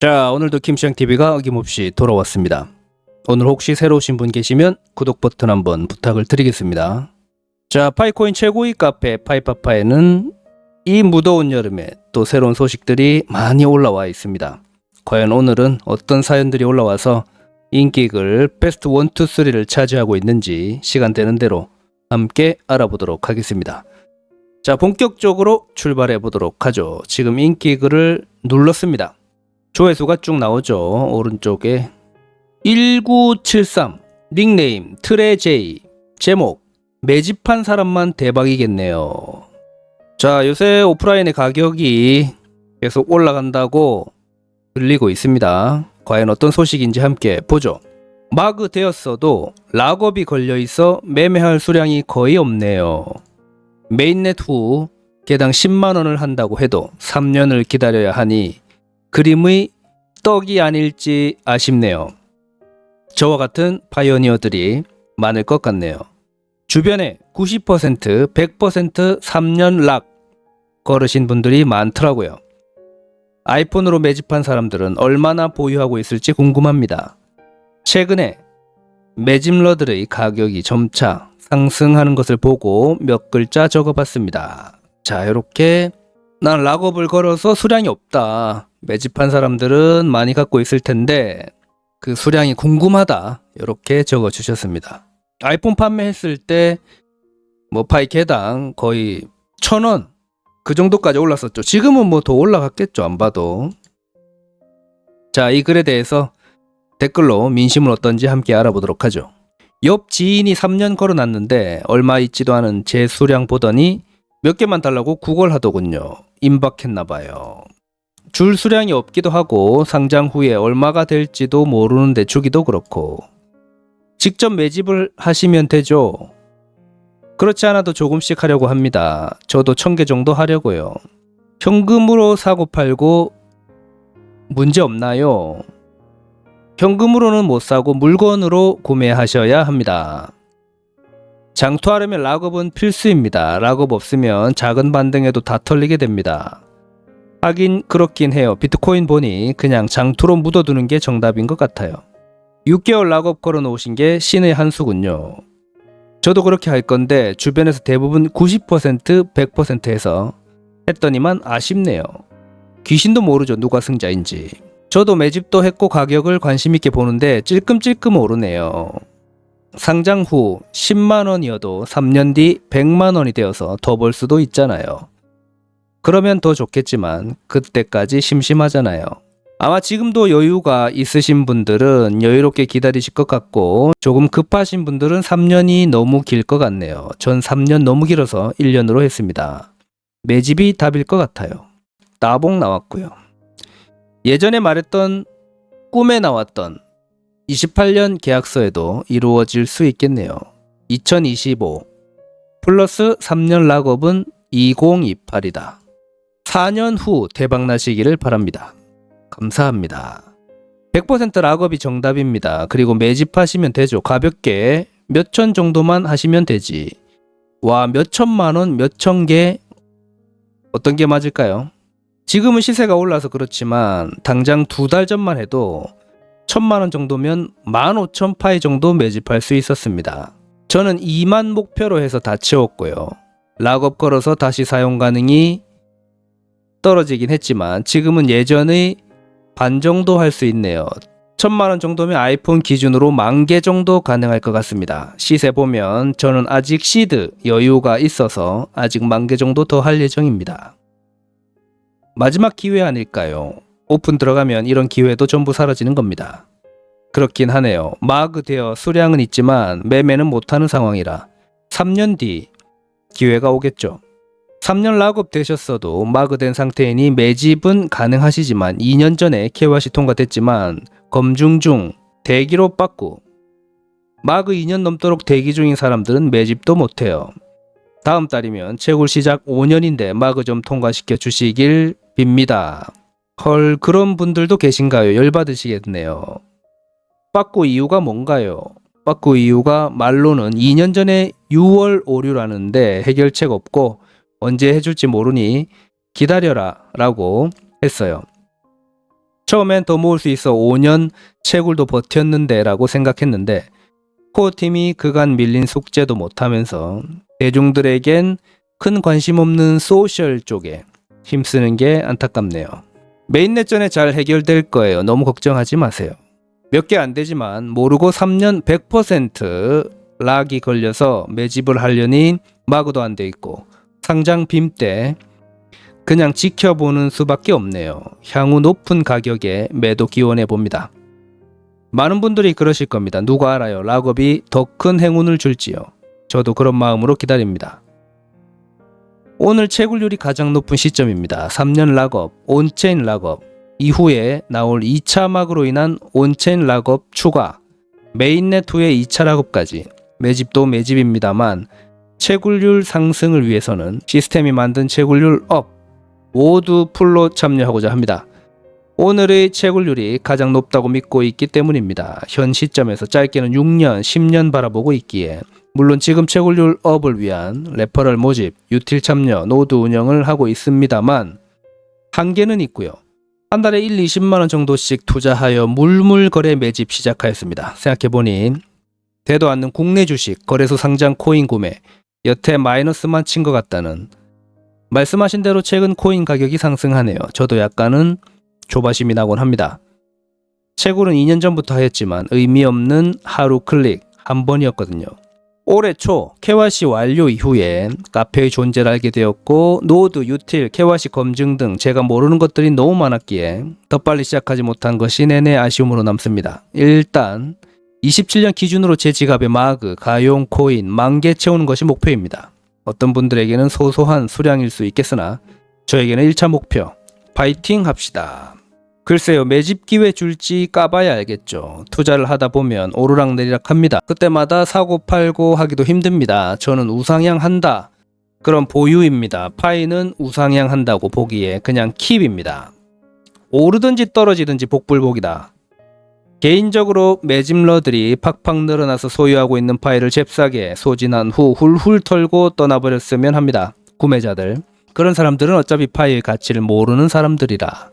자, 오늘도 김시장TV가 어김없이 돌아왔습니다. 오늘 혹시 새로 오신 분 계시면 구독 버튼 한번 부탁을 드리겠습니다. 자, 파이코인 최고위 카페 파이파파에는 이 무더운 여름에 또 새로운 소식들이 많이 올라와 있습니다. 과연 오늘은 어떤 사연들이 올라와서 인기글 베스트 1, 2, 3를 차지하고 있는지 시간 되는 대로 함께 알아보도록 하겠습니다. 자, 본격적으로 출발해 보도록 하죠. 지금 인기글을 눌렀습니다. 조회수가 쭉 나오죠. 오른쪽에 1973 닉네임 트레제이, 제목 매집한 사람만 대박이겠네요. 자, 요새 오프라인의 가격이 계속 올라간다고 들리고 있습니다. 과연 어떤 소식인지 함께 보죠. 마그 되었어도 락업이 걸려있어 매매할 수량이 거의 없네요. 메인넷 후 개당 10만원을 한다고 해도 3년을 기다려야 하니 그림의 떡이 아닐지 아쉽네요. 저와 같은 파이오니어들이 많을 것 같네요. 주변에 90%, 100% 3년 락 걸으신 분들이 많더라고요. 아이폰으로 매집한 사람들은 얼마나 보유하고 있을지 궁금합니다. 최근에 매집러들의 가격이 점차 상승하는 것을 보고 몇 글자 적어봤습니다. 자, 이렇게 난 락업을 걸어서 수량이 없다. 매집한 사람들은 많이 갖고 있을 텐데 그 수량이 궁금하다. 이렇게 적어주셨습니다. 아이폰 판매했을 때 뭐 파이 개당 거의 1,000원 그 정도까지 올랐었죠. 지금은 뭐 더 올라갔겠죠. 안 봐도. 자, 이 글에 대해서 댓글로 민심은 어떤지 함께 알아보도록 하죠. 옆 지인이 3년 걸어놨는데 얼마 있지도 않은 제 수량 보더니 몇 개만 달라고 구걸하더군요. 임박했나봐요. 줄 수량이 없기도 하고 상장 후에 얼마가 될지도 모르는데 주기도 그렇고. 직접 매집을 하시면 되죠. 그렇지 않아도 조금씩 하려고 합니다. 저도 1,000개 정도 하려고요. 현금으로 사고 팔고 문제 없나요? 현금으로는 못 사고 물건으로 구매하셔야 합니다. 장투하려면 락업은 필수입니다. 락업 없으면 작은 반등에도 다 털리게 됩니다. 하긴 그렇긴 해요. 비트코인 보니 그냥 장투로 묻어두는 게 정답인 것 같아요. 6개월 락업 걸어놓으신 게 신의 한 수군요. 저도 그렇게 할 건데 주변에서 대부분 90%, 100%에서 했더니만 아쉽네요. 귀신도 모르죠. 누가 승자인지. 저도 매집도 했고 가격을 관심 있게 보는데 찔끔찔끔 오르네요. 상장 후 10만원이어도 3년 뒤 100만원이 되어서 더 벌 수도 있잖아요. 그러면 더 좋겠지만 그때까지 심심하잖아요. 아마 지금도 여유가 있으신 분들은 여유롭게 기다리실 것 같고 조금 급하신 분들은 3년이 너무 길 것 같네요. 전 3년 너무 길어서 1년으로 했습니다. 매집이 답일 것 같아요. 따봉 나왔고요. 예전에 말했던 꿈에 나왔던 28년 계약서에도 이루어질 수 있겠네요. 2025 플러스 3년 락업은 2028이다. 4년 후 대박나시기를 바랍니다. 감사합니다. 100% 락업이 정답입니다. 그리고 매집하시면 되죠. 가볍게 몇천 정도만 하시면 되지. 와, 몇천만원, 몇천 개 어떤 게 맞을까요? 지금은 시세가 올라서 그렇지만 당장 2달 전만 해도 1,000만원 정도면 15,000파이 정도 매집할 수 있었습니다. 저는 2만 목표로 해서 다 채웠고요. 락업 걸어서 다시 사용 가능이 떨어지긴 했지만 지금은 예전의 반 정도 할 수 있네요. 1,000만원 정도면 아이폰 기준으로 10,000개 정도 가능할 것 같습니다. 시세 보면 저는 아직 시드 여유가 있어서 아직 10,000개 정도 더 할 예정입니다. 마지막 기회 아닐까요? 오픈 들어가면 이런 기회도 전부 사라지는 겁니다. 그렇긴 하네요. 마그 되어 수량은 있지만 매매는 못하는 상황이라 3년 뒤 기회가 오겠죠. 3년 락업 되셨어도 마그 된 상태이니 매집은 가능하시지만 2년 전에 KYC 통과됐지만 검증 중 대기로 빠꾸 마그 2년 넘도록 대기 중인 사람들은 매집도 못해요. 다음 달이면 채굴 시작 5년인데 마그 좀 통과시켜 주시길 빕니다. 헐, 그런 분들도 계신가요? 열받으시겠네요. 빠꾸 이유가 뭔가요? 빠꾸 이유가 말로는 2년 전에 6월 오류라는데 해결책 없고 언제 해줄지 모르니 기다려라 라고 했어요. 처음엔 더 모을 수 있어 5년 채굴도 버텼는데 라고 생각했는데 코어팀이 그간 밀린 숙제도 못하면서 대중들에겐 큰 관심 없는 소셜 쪽에 힘쓰는 게 안타깝네요. 메인넷전에 잘 해결될 거예요. 너무 걱정하지 마세요. 몇 개 안 되지만 모르고 3년 100% 락이 걸려서 매집을 하려니 마구도 안 돼 있고 상장 빔 때 그냥 지켜보는 수밖에 없네요. 향후 높은 가격에 매도 기원해 봅니다. 많은 분들이 그러실 겁니다. 누가 알아요? 락업이 더 큰 행운을 줄지요. 저도 그런 마음으로 기다립니다. 오늘 채굴률이 가장 높은 시점입니다. 3년 락업, 온체인 락업, 이후에 나올 2차 막으로 인한 온체인 락업 추가, 메인넷 후의 2차 락업까지 매집도 매집입니다만 채굴률 상승을 위해서는 시스템이 만든 채굴률 업 모두 풀로 참여하고자 합니다. 오늘의 채굴률이 가장 높다고 믿고 있기 때문입니다. 현 시점에서 짧게는 6년, 10년 바라보고 있기에 물론 지금 채굴률 업을 위한 레퍼럴 모집, 유틸 참여, 노드 운영을 하고 있습니다만 한계는 있고요. 한 달에 1, 20만원 정도씩 투자하여 물물거래 매집 시작하였습니다. 생각해보니 되도 않는 국내 주식, 거래소 상장 코인 구매, 여태 마이너스만 친 것 같다는 말씀하신 대로 최근 코인 가격이 상승하네요. 저도 약간은 조바심이 나곤 합니다. 채굴은 2년 전부터 하였지만 의미 없는 하루 클릭 한 번이었거든요. 올해 초 KYC 완료 이후에 카페의 존재를 알게 되었고 노드, 유틸, KYC 검증 등 제가 모르는 것들이 너무 많았기에 더 빨리 시작하지 못한 것이 내내 아쉬움으로 남습니다. 일단 27년 기준으로 제 지갑에 마그, 가용, 코인, 10,000개 채우는 것이 목표입니다. 어떤 분들에게는 소소한 수량일 수 있겠으나 저에게는 1차 목표 파이팅 합시다. 글쎄요, 매집 기회 줄지 까봐야 알겠죠. 투자를 하다 보면 오르락내리락 합니다. 그때마다 사고 팔고 하기도 힘듭니다. 저는 우상향 한다. 그럼 보유입니다. 파이는 우상향 한다고 보기에 그냥 킵입니다. 오르든지 떨어지든지 복불복이다. 개인적으로 매집러들이 팍팍 늘어나서 소유하고 있는 파이를 잽싸게 소진한 후 훌훌 털고 떠나버렸으면 합니다. 구매자들. 그런 사람들은 어차피 파이의 가치를 모르는 사람들이라.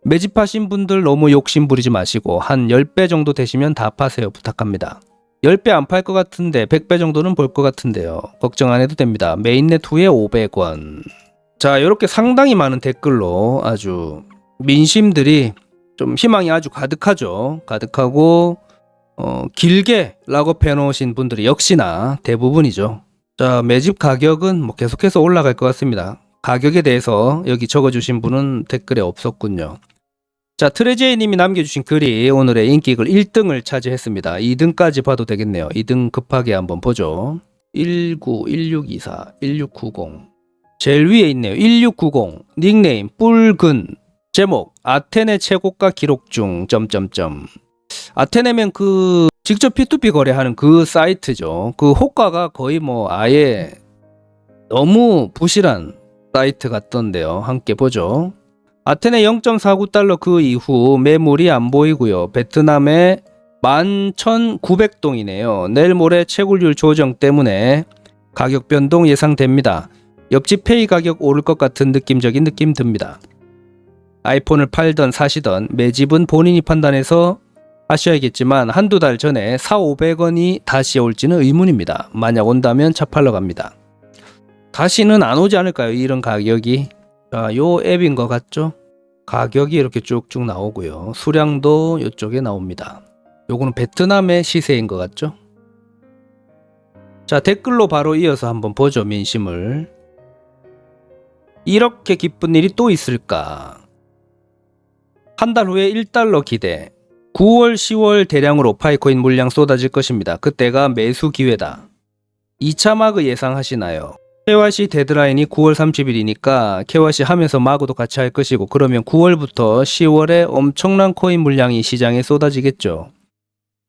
매집하신 분들 너무 욕심 부리지 마시고 한 10배 정도 되시면 다 파세요. 부탁합니다. 10배 안 팔 것 같은데 100배 정도는 볼 것 같은데요. 걱정 안 해도 됩니다. 메인넷 후에 500원. 자, 이렇게 상당히 많은 댓글로 아주 민심들이 좀 희망이 아주 가득하죠. 가득하고 길게 락업해 놓으신 분들이 역시나 대부분이죠. 자, 매집 가격은 뭐 계속해서 올라갈 것 같습니다. 가격에 대해서 여기 적어주신 분은 댓글에 없었군요. 자, 트레제이님이 남겨주신 글이 오늘의 인기글 1등을 차지했습니다. 2등까지 봐도 되겠네요. 2등 급하게 한번 보죠. 19, 1624, 1690. 제일 위에 있네요. 1690. 닉네임 뿔근. 제목 아테네 최고가 기록 중. 아테네면 그 직접 P2P 거래하는 그 사이트죠. 그 호가가 거의 뭐 아예 너무 부실한 사이트 같던데요. 함께 보죠. 아테네 0.49달러 그 이후 매물이 안 보이고요. 베트남의 11,900동이네요. 내일 모레 채굴률 조정 때문에 가격 변동 예상됩니다. 옆집 페이 가격 오를 것 같은 느낌적인 느낌 듭니다. 아이폰을 팔던 사시던 매집은 본인이 판단해서 하셔야겠지만 한두 달 전에 4,500원이 다시 올지는 의문입니다. 만약 온다면 차 팔러 갑니다. 다시는 안 오지 않을까요? 이런 가격이. 자, 요 앱인 것 같죠? 가격이 이렇게 쭉쭉 나오고요. 수량도 이쪽에 나옵니다. 요거는 베트남의 시세인 것 같죠? 자, 댓글로 바로 이어서 한번 보죠. 민심을. 이렇게 기쁜 일이 또 있을까? 한 달 후에 1달러 기대. 9월, 10월 대량으로 파이코인 물량 쏟아질 것입니다. 그때가 매수 기회다. 2차 마그 예상하시나요? KYC 데드라인이 9월 30일이니까 KYC 하면서 마그도 같이 할 것이고 그러면 9월부터 10월에 엄청난 코인 물량이 시장에 쏟아지겠죠.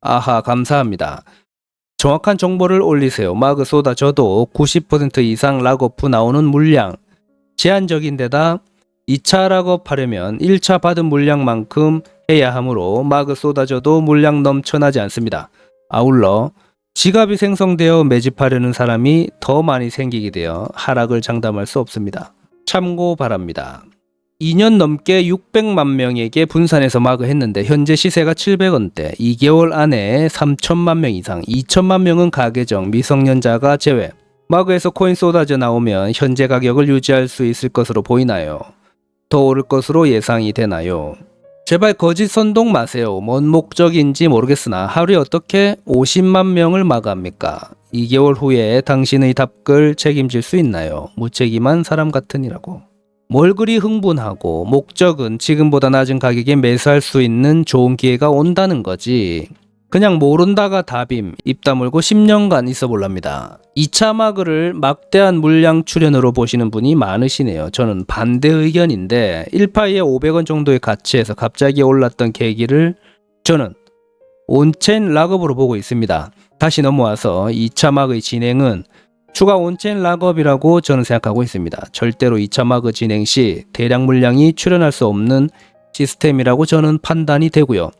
아하, 감사합니다. 정확한 정보를 올리세요. 마그 쏟아져도 90% 이상 락오프 나오는 물량. 제한적인 데다 2차 락업하려면 1차 받은 물량만큼 해야 하므로 마그 쏟아져도 물량 넘쳐나지 않습니다. 아울러 지갑이 생성되어 매집하려는 사람이 더 많이 생기게 되어 하락을 장담할 수 없습니다. 참고 바랍니다. 2년 넘게 600만 명에게 분산해서 마그했는데 현재 시세가 700원대, 2개월 안에 3천만 명 이상, 2천만 명은 가계정, 미성년자가 제외. 마그에서 코인 쏟아져 나오면 현재 가격을 유지할 수 있을 것으로 보이나요? 더 오를 것으로 예상이 되나요? 제발 거짓 선동 마세요. 뭔 목적인지 모르겠으나 하루에 어떻게 50만 명을 마그합니까? 2개월 후에 당신의 답글 책임질 수 있나요? 무책임한 사람 같으니라고. 뭘 그리 흥분하고, 목적은 지금보다 낮은 가격에 매수할 수 있는 좋은 기회가 온다는 거지. 그냥 모른다가 답임, 입 다물고 10년간 있어 볼랍니다. 2차 마그를 막대한 물량 출현으로 보시는 분이 많으시네요. 저는 반대 의견인데 1파이에 500원 정도의 가치에서 갑자기 올랐던 계기를 저는 온체인 락업으로 보고 있습니다. 다시 넘어와서 2차 마그의 진행은 추가 온체인 락업이라고 저는 생각하고 있습니다. 절대로 2차 마그 진행 시 대량 물량이 출현할 수 없는 시스템이라고 저는 판단이 되고요.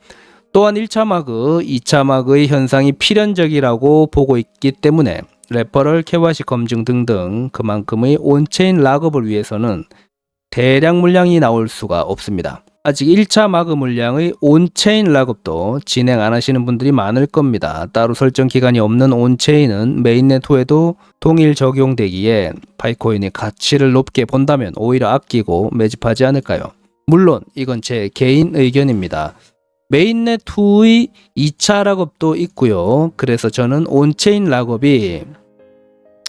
또한 1차 마그, 2차 마그의 현상이 필연적이라고 보고 있기 때문에 레퍼럴, KYC 검증 등등 그만큼의 온체인 락업을 위해서는 대량 물량이 나올 수가 없습니다. 아직 1차 마그 물량의 온체인 락업도 진행 안 하시는 분들이 많을 겁니다. 따로 설정 기간이 없는 온체인은 메인넷 후에도 동일 적용되기에 파이코인의 가치를 높게 본다면 오히려 아끼고 매집하지 않을까요? 물론 이건 제 개인 의견입니다. 메인넷 후의 2차 락업도 있고요. 그래서 저는 온체인 락업이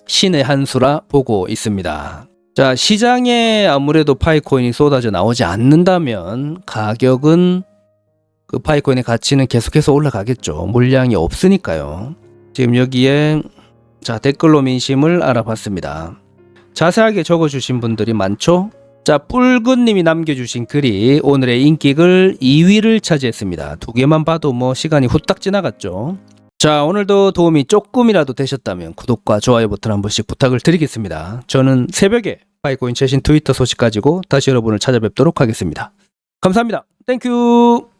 신의 한 수라 보고 있습니다. 자, 시장에 아무래도 파이코인이 쏟아져 나오지 않는다면 가격은 그 파이코인의 가치는 계속해서 올라가겠죠. 물량이 없으니까요. 지금 여기에 자, 댓글로 민심을 알아봤습니다. 자세하게 적어주신 분들이 많죠? 자, 뿔근님이 남겨주신 글이 오늘의 인기글 2위를 차지했습니다. 두 개만 봐도 뭐 시간이 후딱 지나갔죠. 자, 오늘도 도움이 조금이라도 되셨다면 구독과 좋아요 버튼 한 번씩 부탁을 드리겠습니다. 저는 새벽에 파이코인 최신 트위터 소식 가지고 다시 여러분을 찾아뵙도록 하겠습니다. 감사합니다. 땡큐.